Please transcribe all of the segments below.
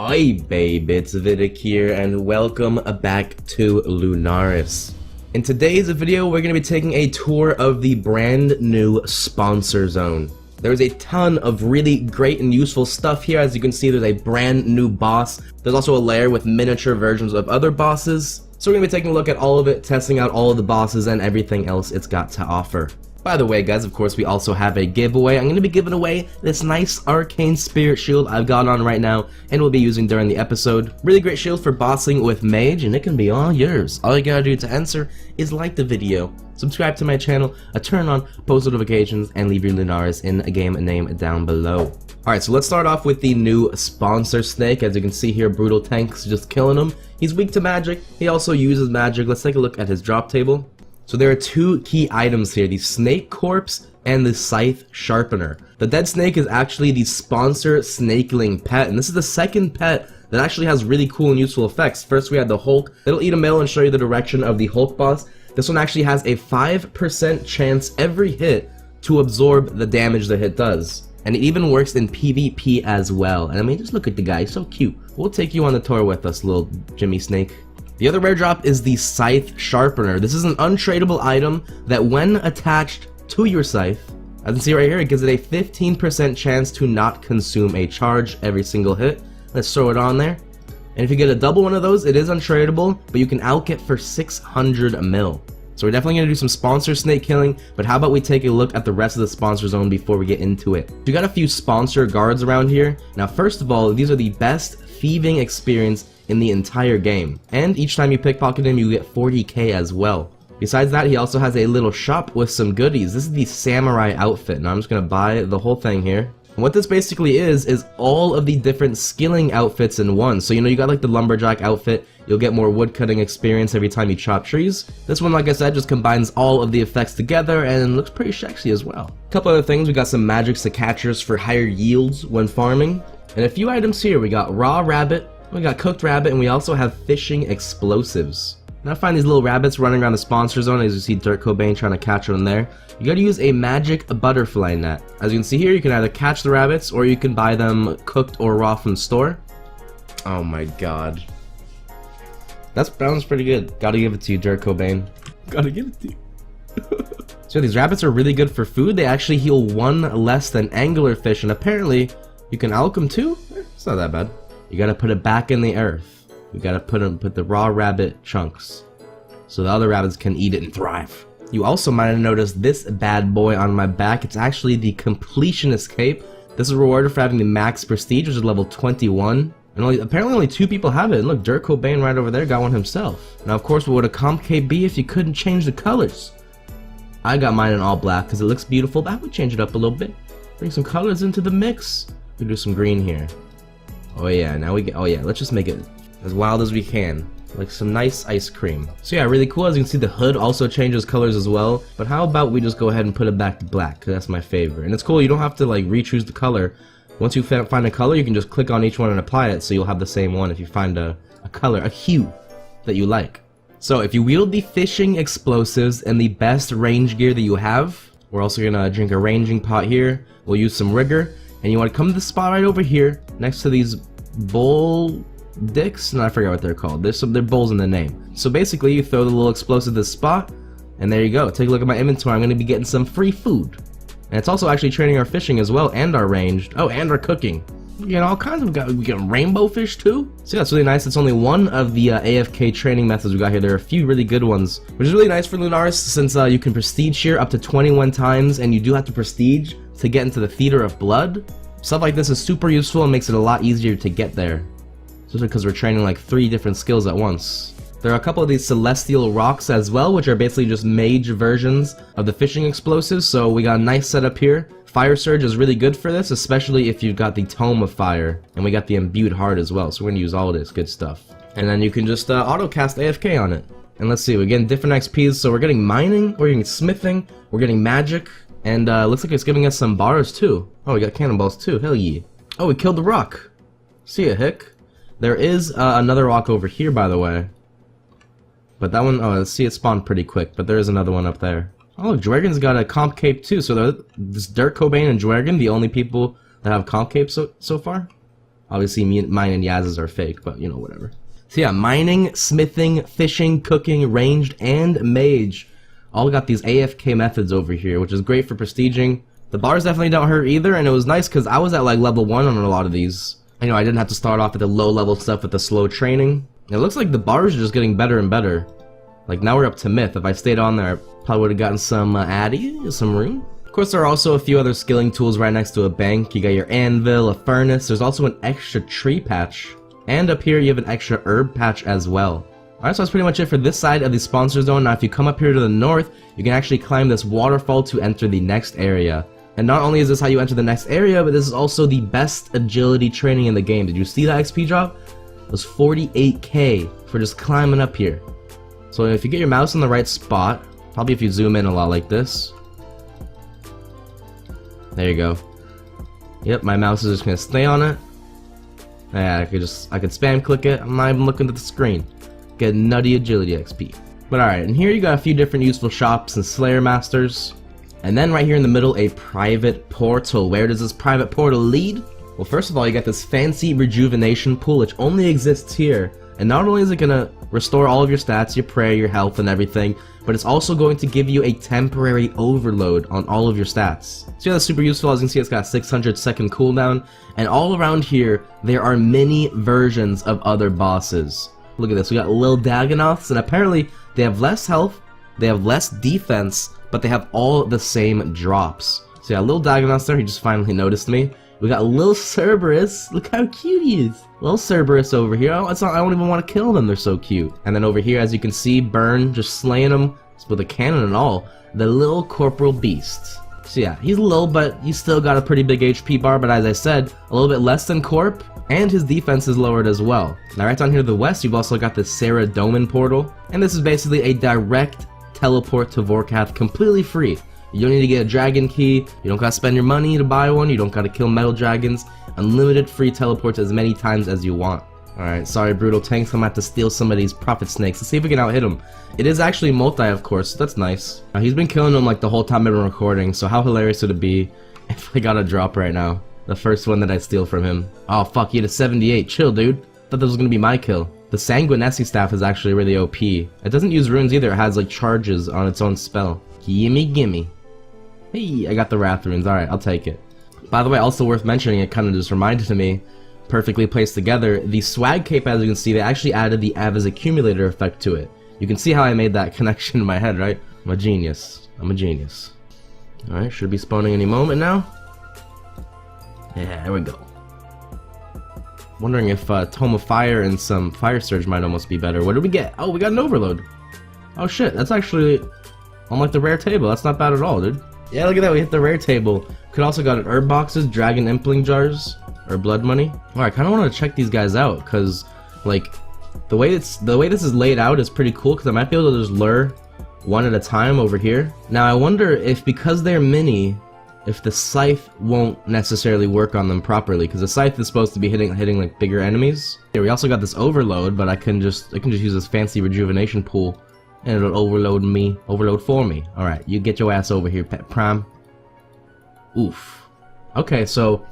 Oi babe, it's Vidic here and welcome back to Lunaris. In today's video, we're going to be taking a tour of the brand new sponsor zone. There's a ton of really great and useful stuff here. As you can see, there's a brand new boss. There's also a lair with miniature versions of other bosses. So we're going to be taking a look at all of it, testing out all of the bosses and everything else it's got to offer. By the way, guys, of course, we also have a giveaway. I'm going to be giving away this nice arcane spirit shield I've got on right now and will be using during the episode. Really great shield for bossing with mage, and it can be all yours. All you gotta do to answer is like the video, subscribe to my channel, turn on post notifications, and leave your Lunaris in a game name down below. Alright, so let's start off with the new sponsor snake. As you can see here, Brutal Tank's just killing him. He's weak to magic. He also uses magic. Let's take a look at his drop table. So there are two key items here, the snake corpse and the scythe sharpener. The dead snake is actually the sponsor snakeling pet, and this is the second pet that actually has really cool and useful effects. First we had the Hulk. It'll eat a mill and show you the direction of the Hulk boss. This one actually has a 5% chance every hit to absorb the damage the hit does. And it even works in PvP as well. And I mean, just look at the guy, he's so cute. We'll take you on the tour with us, little Jimmy Snake. The other rare drop is the Scythe Sharpener. This is an untradeable item that when attached to your scythe, as you can see right here, it gives it a 15% chance to not consume a charge every single hit. Let's throw it on there. And if you get a double one of those, it is untradeable, but you can outget for 600 mil. So we're definitely going to do some sponsor snake killing, but how about we take a look at the rest of the sponsor zone before we get into it. We got a few sponsor guards around here. Now first of all, these are the best thieving experience in the entire game, and each time you pickpocket him you get 40k as well. Besides that, he also has a little shop with some goodies. This is the samurai outfit. Now I'm just gonna buy the whole thing here. And what this basically is all of the different skilling outfits in one. So you know, you got like the lumberjack outfit, you'll get more woodcutting experience every time you chop trees. This one, like I said, just combines all of the effects together and looks pretty sexy as well. A couple other things, we got some magic cicatrices for higher yields when farming, and a few items here. We got raw rabbit, we got cooked rabbit, and we also have fishing explosives. Now I find these little rabbits running around the sponsor zone. As you see Dirt Cobain trying to catch them there. You gotta use a magic butterfly net. As you can see here, you can either catch the rabbits or you can buy them cooked or raw from the store. Oh my god. That sounds pretty good. Gotta give it to you, Dirt Cobain. Gotta give it to you. So these rabbits are really good for food. They actually heal 1 less than anglerfish, and apparently you can alch them too? It's not that bad. You gotta put it back in the earth. We gotta put the raw rabbit chunks so the other rabbits can eat it and thrive. You also might have noticed this bad boy on my back. It's actually the completionist cape. This is rewarded for having the max prestige, which is level 21. And apparently only 2 people have it. And look, Dirt Cobain right over there got one himself. Now of course, what would a comp cape be if you couldn't change the colors? I got mine in all black because it looks beautiful, but I would change it up a little bit. Bring some colors into the mix. We do some green here. Oh yeah, now we get, oh yeah, let's just make it as wild as we can. Like some nice ice cream. So yeah, really cool. As you can see, the hood also changes colors as well. But how about we just go ahead and put it back to black, because that's my favorite. And it's cool, you don't have to like re-choose the color. Once you find a color, you can just click on each one and apply it, so you'll have the same one if you find a color, a hue that you like. So if you wield the fishing explosives and the best range gear that you have, we're also gonna drink a ranging pot here. We'll use some rigor. And you want to come to the spot right over here, next to these bull dicks? No, I forgot what they're called. They're bulls in the name. So basically, you throw the little explosive to this spot, and there you go. Take a look at my inventory. I'm going to be getting some free food. And it's also actually training our fishing as well, and our ranged. Oh, and our cooking. You get all kinds of, we get rainbow fish too. So yeah, it's really nice. It's only one of the AFK training methods we got here. There are a few really good ones, which is really nice for Lunaris, since you can prestige here up to 21 times, and you do have to prestige to get into the Theater of Blood. Stuff like this is super useful and makes it a lot easier to get there, especially because we're training like 3 different skills at once. There are a couple of these celestial rocks as well, which are basically just mage versions of the fishing explosives. So we got a nice setup here. Fire Surge is really good for this, especially if you've got the Tome of Fire, and we got the Imbued Heart as well. So we're gonna use all of this good stuff, and then you can just auto cast AFK on it. And let's see, we're getting different XPs. So we're getting mining, we're getting smithing, we're getting magic. And looks like it's giving us some bars too. Oh, we got cannonballs too, hell yeah. Oh, we killed the rock. See ya, Hick. There is another rock over here, by the way. But that one, oh, let's see, it spawned pretty quick, but there is another one up there. Oh, look, Dwergen's got a comp cape too, so this Dirt Cobain and Dwergen, the only people that have comp capes so far? Obviously, mine and Yaz's are fake, but you know, whatever. So yeah, mining, smithing, fishing, cooking, ranged, and mage. All got these AFK methods over here, which is great for prestiging. The bars definitely don't hurt either, and it was nice because I was at like level 1 on a lot of these. You know, I didn't have to start off with the low level stuff with the slow training. It looks like the bars are just getting better and better. Like now we're up to myth. If I stayed on there, I probably would have gotten some addy, some rune. Of course, there are also a few other skilling tools right next to a bank. You got your anvil, a furnace. There's also an extra tree patch. And up here, you have an extra herb patch as well. Alright, so that's pretty much it for this side of the sponsor zone. Now, if you come up here to the north, you can actually climb this waterfall to enter the next area. And not only is this how you enter the next area, but this is also the best agility training in the game. Did you see that XP drop? It was 48k for just climbing up here. So if you get your mouse in the right spot, probably if you zoom in a lot like this. There you go. Yep, my mouse is just gonna stay on it. Yeah, I could spam click it. I'm not even looking at the screen. Get nutty agility XP. But alright, and here you got a few different useful shops and Slayer Masters. And then right here in the middle, a private portal. Where does this private portal lead? Well, first of all, you got this fancy rejuvenation pool, which only exists here. And not only is it gonna restore all of your stats, your prayer, your health, and everything, but it's also going to give you a temporary overload on all of your stats. So yeah, that's super useful. As you can see, it's got a 600-second cooldown, and all around here, there are many versions of other bosses. Look at this, we got Lil Dagonoths, and apparently they have less health, they have less defense, but they have all the same drops. So yeah, Lil Dagonoths there, he just finally noticed me. We got Lil Cerberus, look how cute he is. Lil Cerberus over here, I don't even want to kill them, they're so cute. And then over here, as you can see, Burn just slaying them with a cannon and all. The Lil Corporal Beast. So yeah, he's low, but he's still got a pretty big HP bar, but as I said, a little bit less than Corp, and his defense is lowered as well. Now right down here to the west, you've also got the Sarah Doman portal, and this is basically a direct teleport to Vorkath, completely free. You don't need to get a dragon key, you don't gotta spend your money to buy one, you don't gotta kill metal dragons. Unlimited free teleports as many times as you want. Alright, sorry Brutal Tanks, I'm gonna have to steal some of these Prophet Snakes. Let's see if we can out-hit him. It is actually multi, of course, so that's nice. He's been killing them like the whole time I've been recording, so how hilarious would it be if I got a drop right now? The first one that I steal from him. Oh fuck, he had a 78, chill dude. Thought that was gonna be my kill. The Sanguinesi staff is actually really OP. It doesn't use runes either, it has like charges on its own spell. Gimme. Hey, I got the Wrath runes, alright, I'll take it. By the way, also worth mentioning, it kind of just reminded me, perfectly placed together, the swag cape, as you can see, they actually added the Ava's accumulator effect to it. You can see how I made that connection in my head, right? I'm a genius. Alright, should be spawning any moment now. Yeah, there we go. Wondering if Tome of Fire and some Fire Surge might almost be better. What did we get? Oh, we got an Overload. Oh shit, that's actually on like the rare table. That's not bad at all, dude. Yeah, look at that, we hit the rare table. Could also got an herb boxes, dragon impling jars, or blood money. Alright, I kinda wanna check these guys out, cause like the way this is laid out is pretty cool, cause I might be able to just lure one at a time over here. Now I wonder if because they're mini, if the scythe won't necessarily work on them properly, because the scythe is supposed to be hitting like bigger enemies. Here we also got this overload, but I can just use this fancy rejuvenation pool and it'll overload for me. Alright, you get your ass over here, Pet Prime. Oof. Okay, so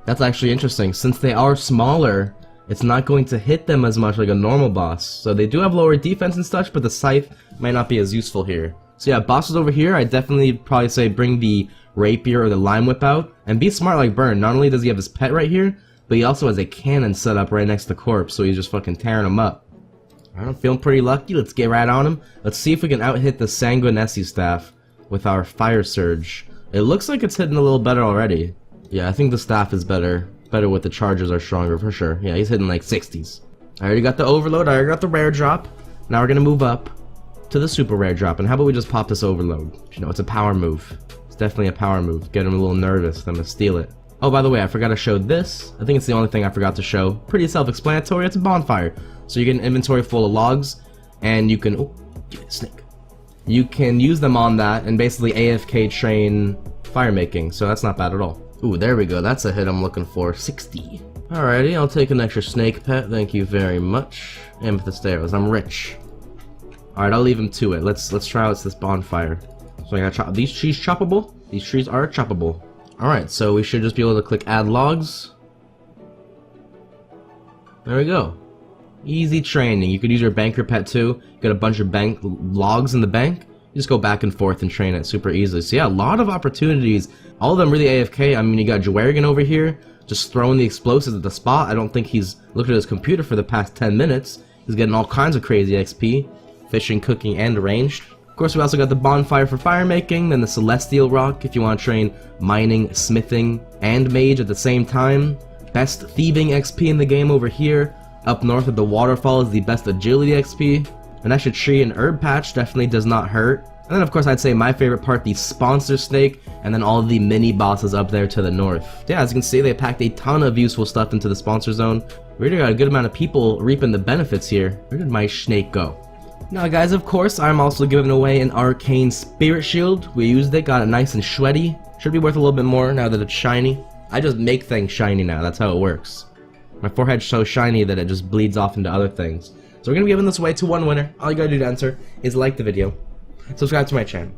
that's actually interesting. Since they are smaller, it's not going to hit them as much like a normal boss. So they do have lower defense and such, but the scythe might not be as useful here. So yeah, bosses over here, I definitely probably say bring the rapier or the lime whip out, and be smart like Burn. Not only does he have his pet right here, but he also has a cannon set up right next to Corpse, so he's just fucking tearing him up. Alright, I'm feeling pretty lucky. Let's get right on him. Let's see if we can out-hit the Sanguinesi staff with our Fire Surge. It looks like it's hitting a little better already. Yeah, I think the staff is better. Better with the charges are stronger for sure. Yeah, he's hitting like 60s. I already got the overload, I already got the rare drop. Now we're gonna move up to the super rare drop, and how about we just pop this overload? You know, it's a power move. It's definitely a power move. Get him a little nervous, then to steal it. Oh, by the way, I forgot to show this. I think it's the only thing I forgot to show. Pretty self-explanatory, it's a bonfire. So you get an inventory full of logs, and you can, oh, give me a snake. You can use them on that, and basically AFK train fire making, so that's not bad at all. Ooh, there we go, that's a hit I'm looking for, 60. Alrighty, I'll take an extra snake pet, thank you very much. Amethyst arrows, I'm rich. Alright, I'll leave him to it, let's try out this bonfire. So I gotta chop, these trees choppable? These trees are choppable. Alright, so we should just be able to click add logs. There we go. Easy training. You could use your banker pet too. Got a bunch of bank logs in the bank. You just go back and forth and train it super easily. So yeah, a lot of opportunities. All of them really AFK. I mean, you got Jawergan over here, just throwing the explosives at the spot. I don't think he's looked at his computer for the past 10 minutes. He's getting all kinds of crazy XP. Fishing, cooking, and ranged. Of course, we also got the bonfire for fire making, then the celestial rock if you want to train mining, smithing, and mage at the same time. Best thieving XP in the game over here. Up north of the waterfall is the best agility XP. An extra tree and herb patch definitely does not hurt. And then of course I'd say my favorite part, the sponsor snake, and then all of the mini bosses up there to the north. Yeah, as you can see, they packed a ton of useful stuff into the sponsor zone. We already got a good amount of people reaping the benefits here. Where did my snake go? Now guys, of course, I'm also giving away an arcane spirit shield. We used it, got it nice and shreddy. Should be worth a little bit more now that it's shiny. I just make things shiny now, that's how it works. My forehead's so shiny that it just bleeds off into other things. So we're going to be giving this away to one winner. All you gotta do to answer is like the video, subscribe to my channel,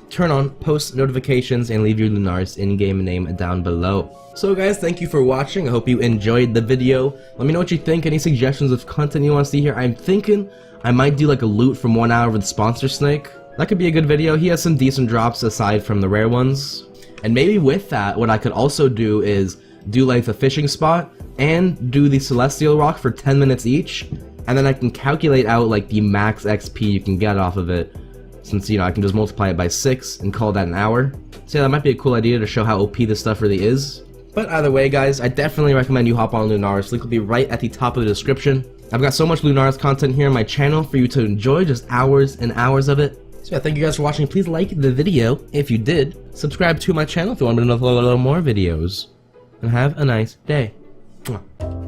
turn on post notifications, and leave your Lunaris in-game name down below. So guys, thank you for watching. I hope you enjoyed the video. Let me know what you think, any suggestions of content you want to see here. I'm thinking I might do like a loot from 1 hour with Sponsor Snake. That could be a good video. He has some decent drops aside from the rare ones. And maybe with that, what I could also do is do like the fishing spot and do the celestial rock for 10 minutes each. And then I can calculate out like the max XP you can get off of it, since, you know, I can just multiply it by 6 and call that an hour. So yeah, that might be a cool idea to show how OP this stuff really is. But either way guys, I definitely recommend you hop on Lunaris. Link will be right at the top of the description. I've got so much Lunaris content here on my channel for you to enjoy, just hours and hours of it. So yeah, thank you guys for watching. Please like the video if you did. Subscribe to my channel if you want to know more videos. And have a nice day. Mwah.